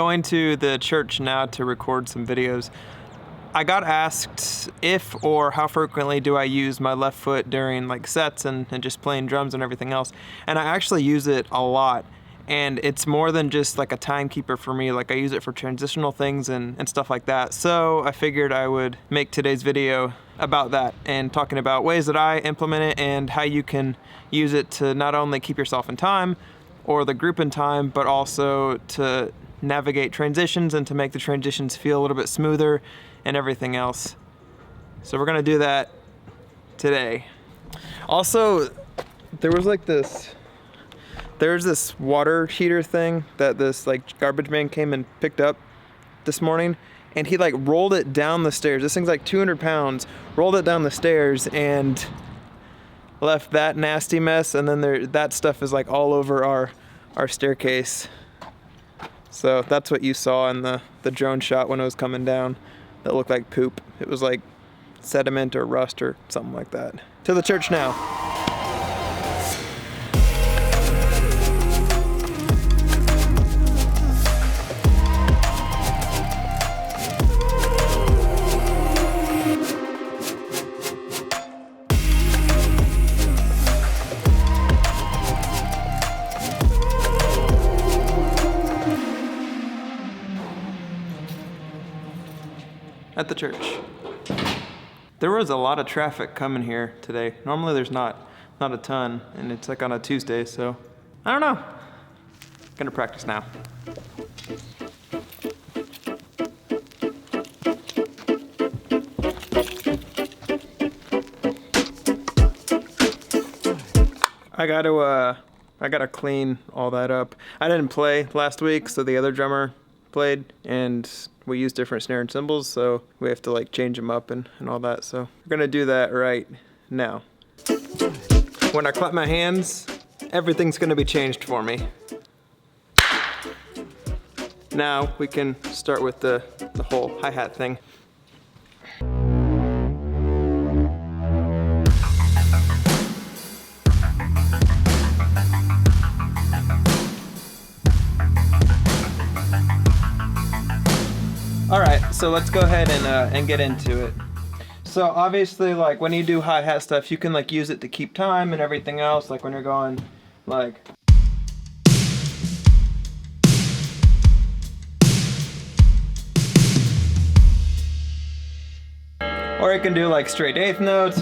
going to the church now to record some videos. I got asked if or how frequently do I use my left foot during like sets and just playing drums and everything else. And I actually use it a lot. And it's more than just like a timekeeper for me. Like I use it for transitional things and stuff like that. So I figured I would make today's video about that and talking about ways that I implement it and how you can use it to not only keep yourself in time or the group in time, but also to navigate transitions and to make the transitions feel a little bit smoother and everything else. So we're gonna do that today. Also, there's this water heater thing that this like garbage man came and picked up this morning, and he like rolled it down the stairs. This thing's like 200 pounds, rolled it down the stairs and left that nasty mess, and then that stuff is like all over our staircase. So that's what you saw in the drone shot when it was coming down. That looked like poop. It was like sediment or rust or something like that. To the church now. At the church. There was a lot of traffic coming here today. Normally there's not a ton, and it's like on a Tuesday, so I don't know. Gonna practice now. I gotta clean all that up. I didn't play last week, so the other drummer played, and we use different snare and cymbals, so we have to like change them up and all that. So we're gonna do that right now. When I clap my hands, everything's gonna be changed for me. Now we can start with the whole hi-hat thing. All right, so let's go ahead and get into it. So obviously, like when you do hi-hat stuff, you can like use it to keep time and everything else. Like when you're going like. Or you can do like straight eighth notes.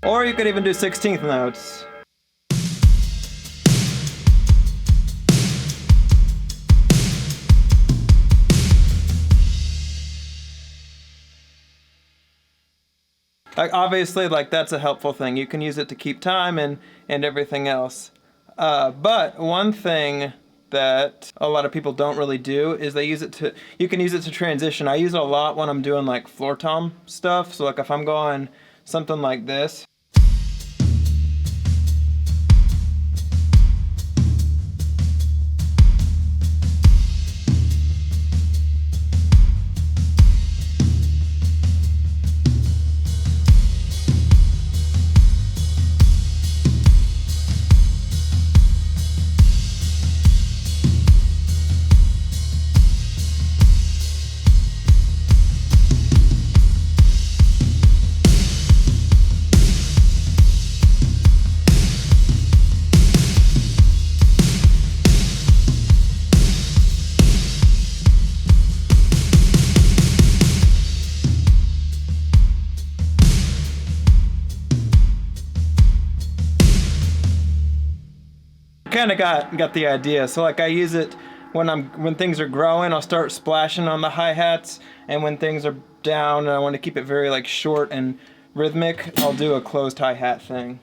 Or you could even do 16th notes. Like obviously, like that's a helpful thing. You can use it to keep time and everything else. But one thing that a lot of people don't really do is you can use it to transition. I use it a lot when I'm doing like floor tom stuff. So like if I'm going something like this. Kind of got the idea. So like I use it when things are growing, I'll start splashing on the hi-hats, and when things are down and I want to keep it very like short and rhythmic, I'll do a closed hi-hat thing.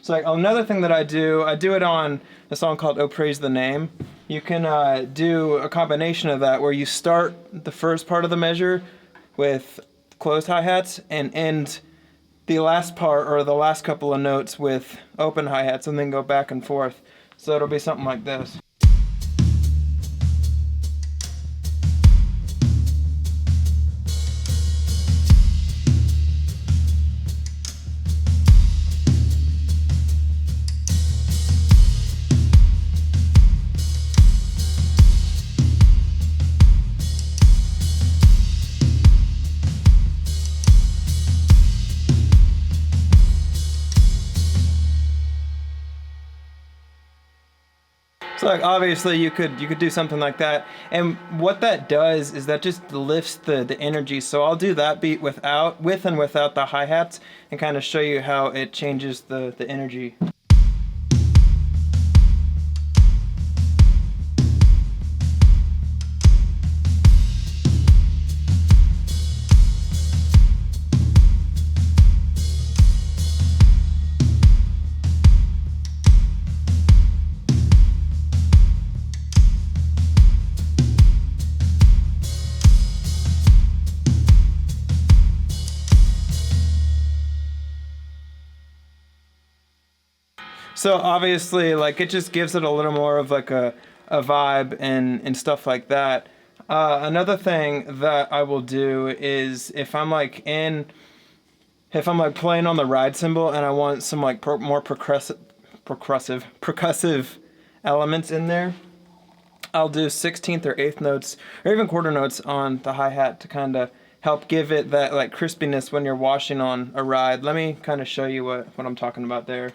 So like another thing that I do it on a song called "Oh Praise the Name." You can do a combination of that where you start the first part of the measure with closed hi-hats and end the last part or the last couple of notes with open hi-hats, and then go back and forth. So it'll be something like this. So like obviously you could do something like that, and what that does is that just lifts the energy. So I'll do that beat with and without the hi-hats, and kind of show you how it changes the energy. So obviously, like, it just gives it a little more of like a vibe and stuff like that. Another thing that I will do is if I'm like playing on the ride cymbal and I want some like more percussive elements in there, I'll do 16th or 8th notes or even quarter notes on the hi-hat to kind of help give it that like crispiness when you're washing on a ride. Let me kind of show you what I'm talking about there.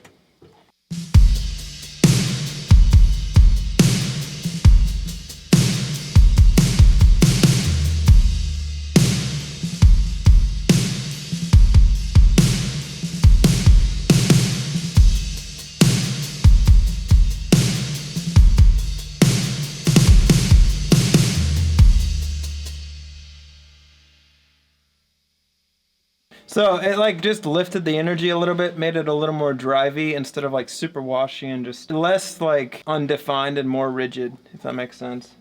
So it like just lifted the energy a little bit, made it a little more drivey instead of like super washy, and just less like undefined and more rigid, if that makes sense.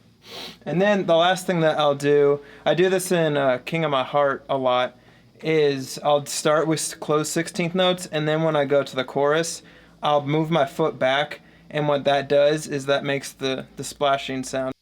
And then the last thing that I'll do, I do this in King of My Heart a lot, is I'll start with closed 16th notes, and then when I go to the chorus, I'll move my foot back, and what that does is that makes the splashing sound.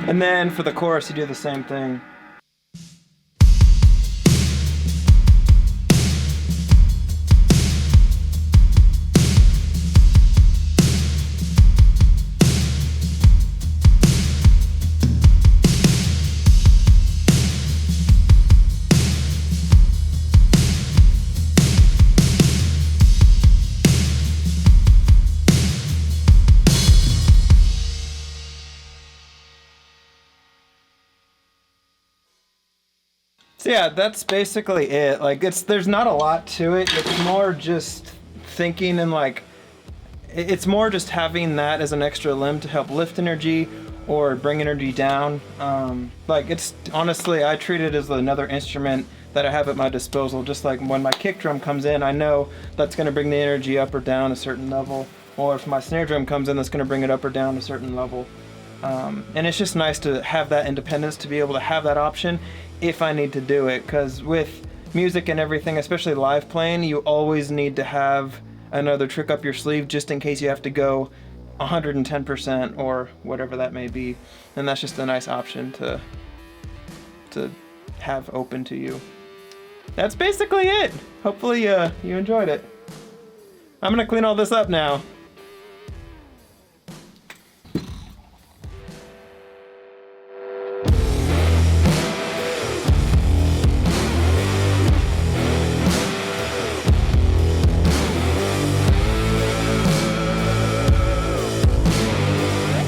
And then for the chorus, you do the same thing. So yeah, that's basically it. Like there's not a lot to it. It's more just thinking and like, it's more just having that as an extra limb to help lift energy or bring energy down. Like it's honestly, I treat it as another instrument that I have at my disposal. Just like when my kick drum comes in, I know that's gonna bring the energy up or down a certain level. Or if my snare drum comes in, that's gonna bring it up or down a certain level. And it's just nice to have that independence, to be able to have that option if I need to do it, because with music and everything, especially live playing, you always need to have another trick up your sleeve just in case you have to go 110% or whatever that may be. And that's just a nice option to have open to you. That's basically it. Hopefully you enjoyed it. I'm gonna clean all this up now.